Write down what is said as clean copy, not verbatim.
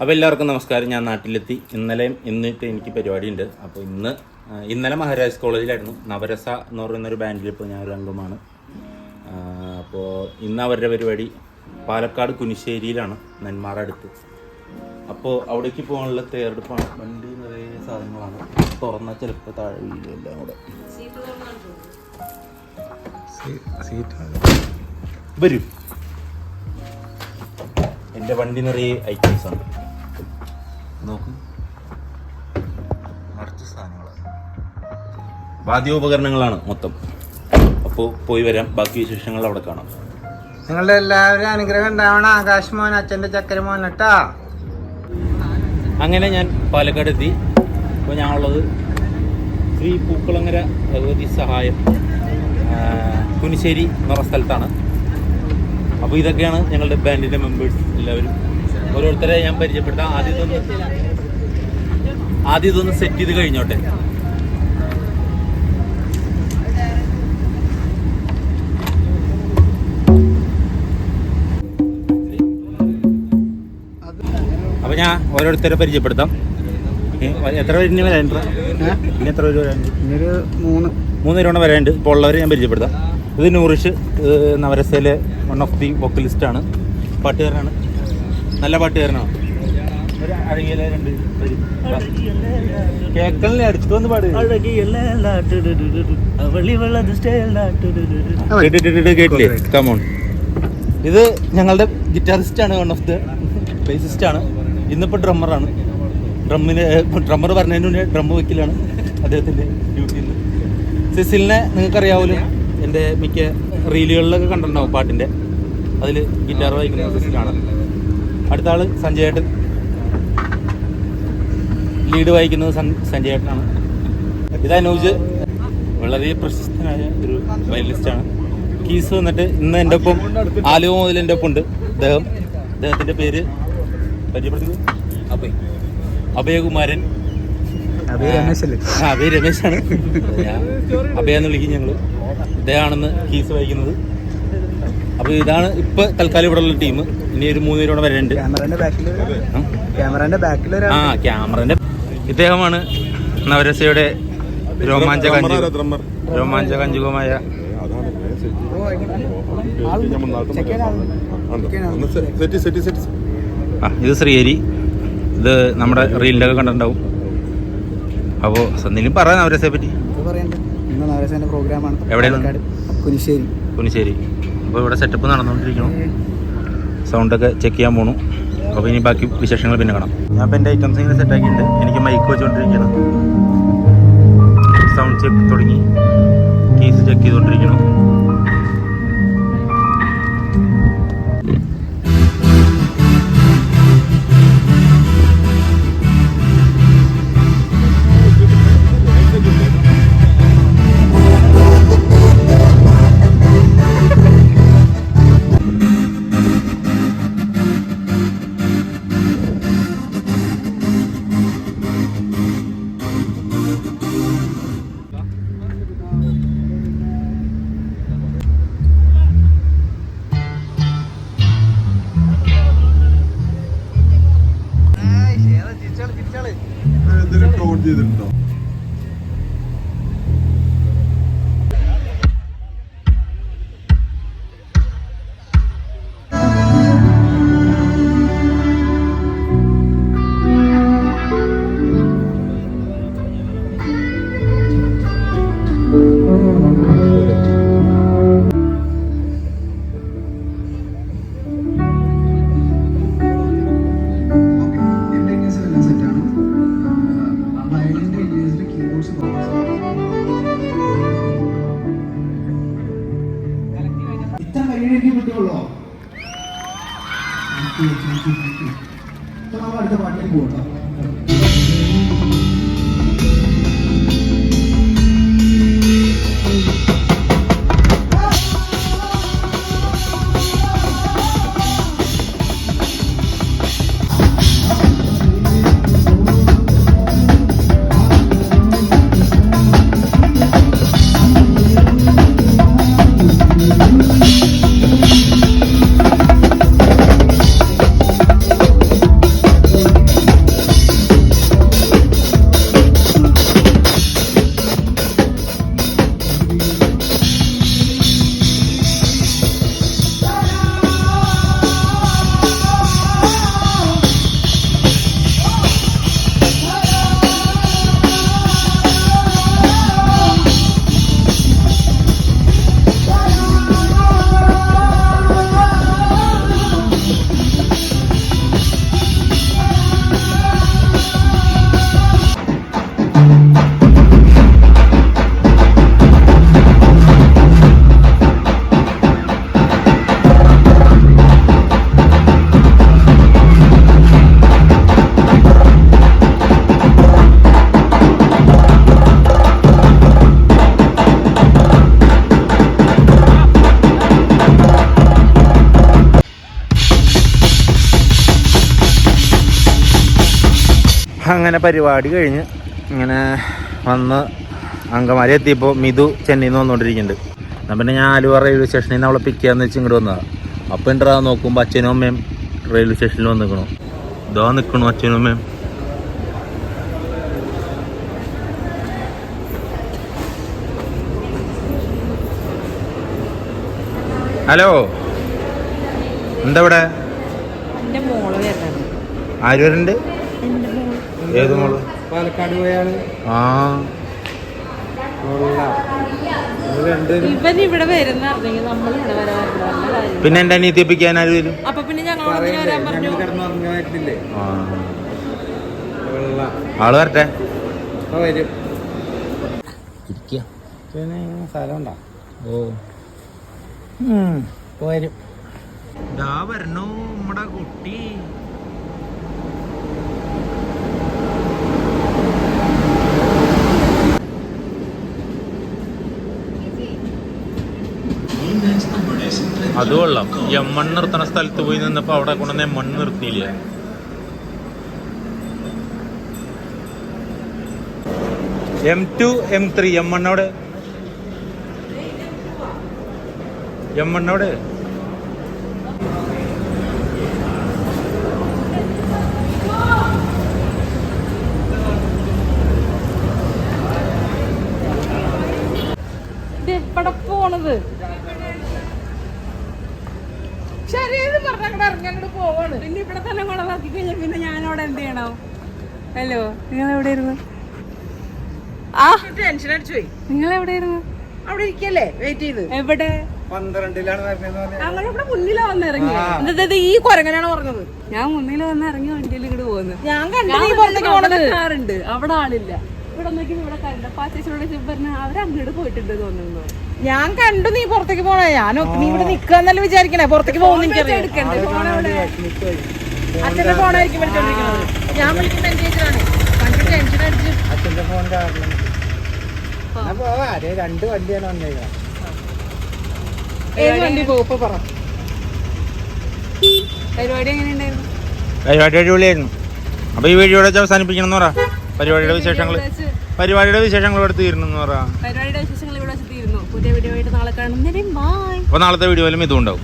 അപ്പോൾ എല്ലാവർക്കും നമസ്കാരം. ഞാൻ നാട്ടിലെത്തി. ഇന്നലെയും ഇന്നിട്ട് എനിക്ക് പരിപാടിയുണ്ട്. അപ്പോൾ ഇന്നലെ മഹാരാജ് കോളേജിലായിരുന്നു. നവരസ എന്ന് പറയുന്നൊരു ബാൻഡിൽ ഇപ്പോൾ ഞാനൊരു അംഗമാണ്. അപ്പോൾ ഇന്ന് അവരുടെ പരിപാടി പാലക്കാട് കുനിശ്ശേരിയിലാണ്, നെന്മാറ അടുത്ത്. അപ്പോൾ അവിടേക്ക് പോകാനുള്ള തയ്യാറെടുപ്പാണ്. വണ്ടി നിറയെ സാധനങ്ങളാണ്. തുറന്നാൽ ചിലപ്പോൾ താഴെ വീഴെല്ലാം കൂടെ വരും. എൻ്റെ വണ്ടി നിറയെ ഐറ്റംസാണ്. നോക്ക്, നിറച്ച് സാധനങ്ങളാണ്, വാദ്യോപകരണങ്ങളാണ് മൊത്തം. അപ്പോൾ പോയി വരാം, ബാക്കി വിശേഷങ്ങൾ അവിടെ കാണാം. നിങ്ങളുടെ എല്ലാവരും അനുഗ്രഹം ഉണ്ടാവണം. ആകാശ് മോൻ, അച്ഛൻ്റെ ചക്കര മോൻ കേട്ടാ. അങ്ങനെ ഞാൻ പാലക്കാട് എത്തി. ഇപ്പോൾ ഞാനുള്ളത് ശ്രീ പൂക്കുളങ്ങര ഭഗവതി സഹായം കുനിശ്ശേരി എന്ന പറഞ്ഞ സ്ഥലത്താണ്. അപ്പോൾ ഇതൊക്കെയാണ് ഞങ്ങളുടെ ബാൻഡിൻ്റെ മെമ്പേഴ്സ് എല്ലാവരും. ഓരോരുത്തരെ ഞാൻ പരിചയപ്പെടുത്താം. ആദ്യം ഇതൊന്ന് സെറ്റ് ചെയ്ത് കഴിഞ്ഞോട്ടെ. അപ്പോൾ ഞാൻ ഓരോരുത്തരെ പരിചയപ്പെടുത്താം. എത്ര പേര് ഇനി വരാനുണ്ട്? ഇനി എത്ര പേര് വരാനുണ്ട്? ഇനിയൊരു 3 രൂപ വരാനുണ്ട്. ഇപ്പോൾ ഉള്ളവരെ ഞാൻ പരിചയപ്പെടുത്താം. ഇത് നൂറിഷ്, നവരസയിലെ വൺ ഓഫ് ദി വോക്കലിസ്റ്റാണ്, പാട്ടുകാരനാണ്, നല്ല പാട്ടുകാരനാണ്. ഒരു അഴകിയിലെ 2 പേര് കേക്കലിനെ അടുത്ത് വന്ന് പാടുക. കേട്ടില്ലേ? കമോൺ. ഇത് ഞങ്ങളുടെ ഗിറ്റാറിസ്റ്റാണ്, വൺ ഓഫ് ദ ബേസിസ്റ്റാണ്. ഇന്നിപ്പോൾ ഡ്രമ്മറാണ്. ഡ്രമ്മർ പറഞ്ഞതിന് മുന്നേ ഡ്രം വയ്ക്കലാണ് അദ്ദേഹത്തിൻ്റെ ഡ്യൂട്ടിയിൽ. സിസിലിനെ നിങ്ങൾക്കറിയാവൂലും, എൻ്റെ മിക്ക റീലുകളിലൊക്കെ കണ്ടിട്ടുണ്ടാവും പാട്ടിൻ്റെ. അതിൽ ഗിറ്റാർ വായിക്കുന്ന സിസിലാണ്. അടുത്ത ആൾ സഞ്ജയേട്ടൻ, ലീഡ് വായിക്കുന്നത് സഞ്ജയേട്ടനാണ്. ഇത് അനൂജ്, വളരെ പ്രശസ്തനായ ഒരു വയലിനിസ്റ്റാണ്. കീസ് വന്നിട്ട് ഇന്ന് എൻ്റെ ഒപ്പം, ആലുവ മുതൽ എൻ്റെ ഒപ്പം ഉണ്ട് അദ്ദേഹത്തിൻ്റെ പേര് പരിചയപ്പെടുത്തുന്നത് അഭയകുമാരൻ. അഭയ രമേശാണ്. അഭയെന്ന് വിളിക്കും ഞങ്ങൾ. ഇദ്ദേഹമാണെന്ന് കീസ് വായിക്കുന്നത്. അപ്പോൾ ഇതാണ് ഇപ്പോൾ തൽക്കാലം ഇവിടെ ഉള്ള ടീം. ഇനി ഒരു 3 രൂപ വരാനുണ്ട്. ക്യാമറന്റെ ഇദ്ദേഹമാണ് നവരസയുടെ രോമാഞ്ചകഞ്ചുകമായ ഇത് ശ്രീഹരി. ഇത് നമ്മുടെ റീലിലൊക്കെ കണ്ടിട്ടുണ്ടാവും. അപ്പോൾ എന്തെങ്കിലും പറയാം നവരസയെ പറ്റി. എവിടെയാണ്? കുനിശ്ശേരി. അപ്പോൾ ഇവിടെ സെറ്റപ്പ് നടന്നുകൊണ്ടിരിക്കണം. സൗണ്ടൊക്കെ ചെക്ക് ചെയ്യാൻ പോണു. അപ്പോൾ ഇനി ബാക്കി വിശേഷങ്ങൾ പിന്നെ കാണാം. ഞാൻ ഇപ്പോൾ എൻ്റെ ഐറ്റംസ് ഇങ്ങനെ സെറ്റാക്കിയിട്ടുണ്ട്. എനിക്ക് മൈക്ക് വെച്ചുകൊണ്ടിരിക്കണം. സൗണ്ട് ചെക്ക് തുടങ്ങി, കീസ് ചെക്ക് ചെയ്തുകൊണ്ടിരിക്കണം. ചെയ്തിട്ടുണ്ടോ? അടുത്ത പാട്ടിലേക്ക് പോകട്ടോ. അങ്ങനെ പരിപാടി കഴിഞ്ഞ് ഇങ്ങനെ വന്ന് അങ്കമാലി എത്തിയപ്പോൾ മിതു ചെന്നൈയിൽ നിന്ന് വന്നുകൊണ്ടിരിക്കുന്നുണ്ട്. എന്നാൽ പിന്നെ ഞാൻ ആലുവ റെയിൽവേ സ്റ്റേഷനിൽ നിന്ന് അവളെ പിക്ക് ചെയ്യാന്ന് വെച്ച് ഇങ്ങോട്ട് വന്നതാണ്. അപ്പം ഉണ്ടാ നോക്കുമ്പോൾ അച്ഛനും അമ്മയും റെയിൽവേ സ്റ്റേഷനിൽ വന്ന് നിൽക്കണു. ഇതാ നിൽക്കണു അച്ഛനും അമ്മയും. ഹലോ, എന്താ ഇവിടെ? ആര് വരുന്നുണ്ട്? ഏത് മോള്? പാലക്കാട് പോയാണ്. ആ ഇവൻ ഇവിടെ വരുന്ന നമ്മൾ ഇവിടെ വരാൻ പിന്നെ എന്റെ അനിയത്തിപ്പിക്കാൻ ആര് വരും? അപ്പൊ പിന്നെ ഞങ്ങളോട് വരാൻ പറഞ്ഞു. ആള് വരട്ടെ. വരും. ഇരിക്കുക. പിന്നെ സ്ഥലം ഉണ്ടോ? ഓ വരും. വരണു നമ്മടെ കുട്ടി. അത് കൊള്ളാം. എമ്മൺ നിർത്തണ സ്ഥലത്ത് പോയി നിന്നപ്പോ അവിടെ കൊണ്ടുവന്ന് എമ്മൺ നിർത്തിയില്ല. M2 M3 എമ്മണ്ണോട് എമ്മണ്ണോട് എവിടെ പോണത്? ശരിയെന്ന് പറഞ്ഞ ഇറങ്ങി പോവാണ്. പിന്നെ ഇവിടെ തന്നെ കുളമാക്കി കഴിഞ്ഞാൽ പിന്നെ ഞാനവിടെ എന്ത് ചെയ്യണോ? ഹലോ, നിങ്ങൾ എവിടെ ഇരുന്നു? ആ ടെൻഷൻ അടിച്ചു പോയി. നിങ്ങൾ എവിടെ ഇരുന്നു? അവിടെ ഇരിക്കല്ലേ വെയിറ്റ് ചെയ്ത്. എവിടെ? 12-ലാണ് വരുന്നത്. ഞങ്ങളിവിടെ മുന്നിലാ വന്നിറങ്ങി. എന്താ ഈ കുരങ്ങനാണ് പറഞ്ഞത്? ഞാൻ മുന്നിൽ വന്ന് ഇറങ്ങി വണ്ടിയിൽ ഇങ്ങോട്ട് പോകുന്നത്. ഞാൻ കണ്ടുണ്ട്. അവിടെ ആളില്ല. ഇവിടെ നോക്കി ഇവിടെ കണ്ട പാച്ചോട് പറഞ്ഞ അവരങ്ങോട്ട് പോയിട്ടുണ്ട് തോന്നുന്നു. ഞാൻ കണ്ടു നീ പുറത്തേക്ക് പോണേ. ഞാൻ നീ ഇവിടെ നിക്കാന്നല്ലേ വിചാരിക്കണേ. പുറത്തേക്ക് പോകുന്ന അച്ഛന്റെ ഫോണായിരിക്കും വിളിച്ചോണ്ടിരിക്കുന്നത്. ഞാൻ വിളിക്കുന്ന എൻഗേജാണ്. കണ്ട് ടെൻഷൻ അടിച്ച് അച്ഛന്റെ ഫോൺ കാരണം പോവാ. 2 വണ്ടിയാണ് വന്നേക്കാം. ഏത് വണ്ടി പോകും? ഇപ്പൊ പറ. പരിപാടി എങ്ങനെയുണ്ടായിരുന്നു? പരിപാടി അടിപൊളിയായിരുന്നു. അപ്പൊ ഈ വീഡിയോ അവസാനിപ്പിക്കണം എന്ന് പറ. പരിപാടിയുടെ വിശേഷങ്ങൾ ഇവിടെ തീരുന്നു എന്ന് പറ. പരിപാടിയുടെ വിശേഷങ്ങൾ ഇവിടെ തീരുന്നു. പുതിയ വീഡിയോ ആയിട്ട് നാളെ കാണും. ബൈ. അപ്പൊ നാളത്തെ വീഡിയോയിലും ഇതും ഉണ്ടാവും.